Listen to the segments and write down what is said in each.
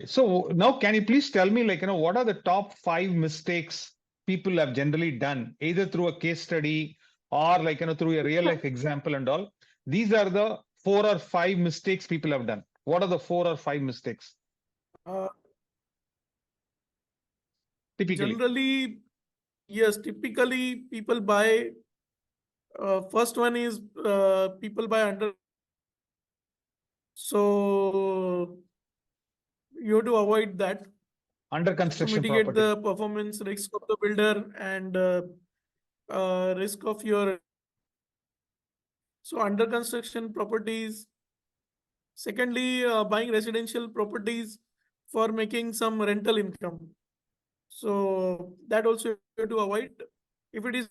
So now can you please tell me, what are the top 5 mistakes people have generally done, either through a case study or through a real life example and all? These are the 4 or 5 mistakes people have done. What are the 4 or 5 mistakes Uh, typically? Generally, yes, typically people buy. First one is people buy under. So you have to avoid that Under to construction mitigate property. the performance risk of the builder and risk of your. So under construction properties. Secondly, buying residential properties for making some rental income. So that also you have to avoid. If it is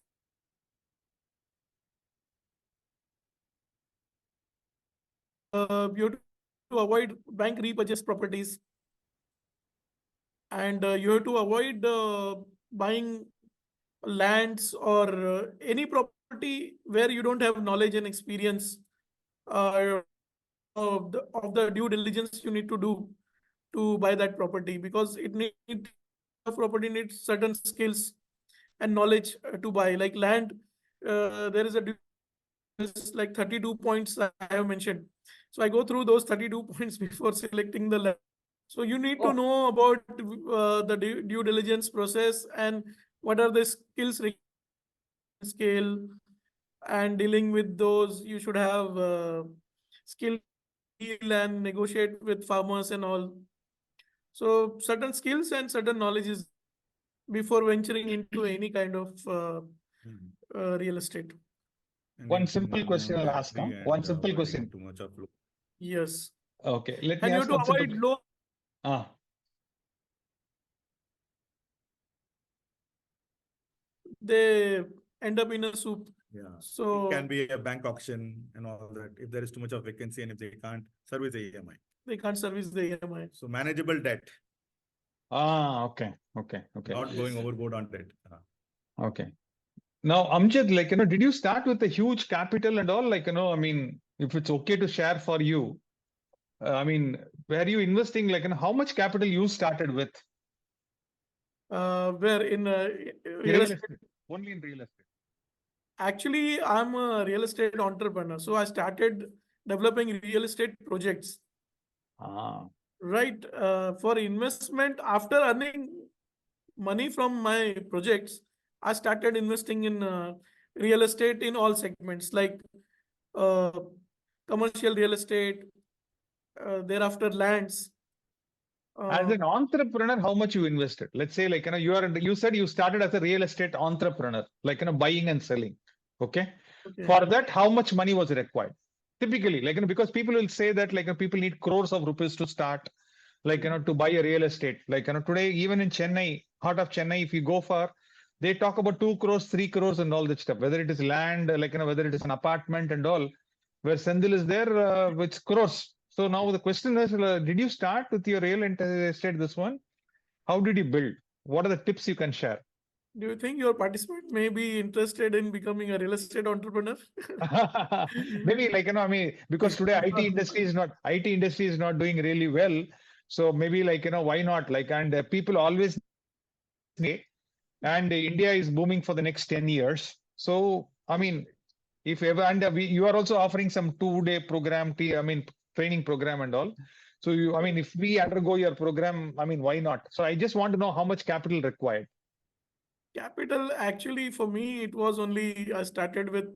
you have to avoid bank repurchase properties, and you have to avoid buying lands or any property where you don't have knowledge and experience of the due diligence you need to do to buy that property, because it need property needs certain skills and knowledge to buy. Like land, there is a like 32 points I have mentioned. So I go through those 32 points before selecting the land. So you need to Oh, know about the due diligence process and what are the skills scale, and dealing with those. You should have skill deal and negotiate with farmers and all. So certain skills and certain knowledge is before venturing into any kind of Hmm. real estate. And one need too simple much question amount I'll ask. entry One and simple avoiding question. too much of loan. Yes. Okay, let me And you have ask to one simple. avoid low. Ah, They end up in a soup. Yeah. It can So be a bank auction and all that. If there is too much of vacancy and if they can't service the EMI. they can't service the EMI. So manageable debt, okay, okay, okay, not going Yes. overboard on debt. okay. Now, Amjad, did you start with a huge capital and all? I mean, if it's okay to share for you, I mean, were you investing, how much capital you started with? Where in In real real estate. estate, only in real estate. Actually, I'm a real estate entrepreneur. So I started developing real estate projects. Ah, Right. For investment, after earning money from my projects, I started investing in real estate in all segments, like uh, commercial real estate, thereafter lands. as Uh, an entrepreneur, how much you invested? Let's say, you said you started as a real estate entrepreneur, buying and selling. Okay. okay. For that, how much money was required? Typically, because people will say that, people need crores of rupees to start, to buy a real estate. Today, even in Chennai, heart of Chennai, if you go for, they talk about 2 crores, 3 crores and all that stuff, whether it is land, whether it is an apartment and all, where Sendil is there, with crores. So now the question is, did you start with your real estate, this one? How did you build? What are the tips you can share? Do you think your participant may be interested in becoming a real estate entrepreneur? Maybe, I mean, because today IT industry is not doing really well. So maybe, why not? And people always say, and India is booming for the next 10 years. So, I mean, if ever, and you are also offering some 2-day program, I mean, training program and all. So I mean, if we undergo your program, I mean, why not? So I just want to know how much capital required. Capital, actually, for me, it was only I started with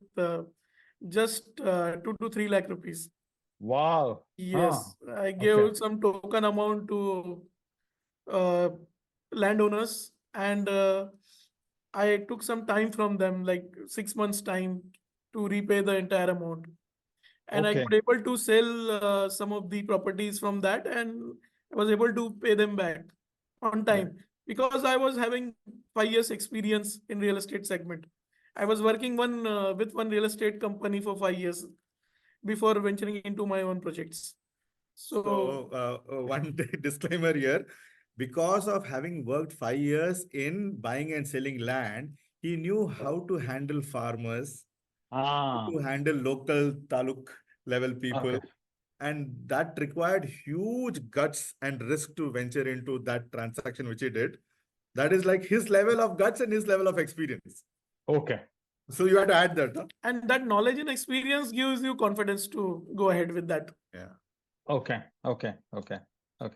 just 2 to 3 lakh rupees. Wow. Ah, Yes, I okay. gave some token amount to uh, landowners, and I took some time from them, like 6 months time, to repay the entire amount. And I Okay. could able to sell some of the properties from that, and I was able to pay them back on Yeah. time, because I was having 5 years experience in real estate segment. I was working with one real estate company for 5 years before venturing into my own projects. So So one disclaimer here, because of having worked 5 years in buying and selling land, he knew how to handle farmers, Ah, to handle local taluk level people, okay. and that required huge guts and risk to venture into that transaction which he did. That is like his level of guts and his level of experience. Okay. So you have to add that. Huh? And that knowledge and experience gives you confidence to go ahead with that. Yeah. Okay. Okay. Okay.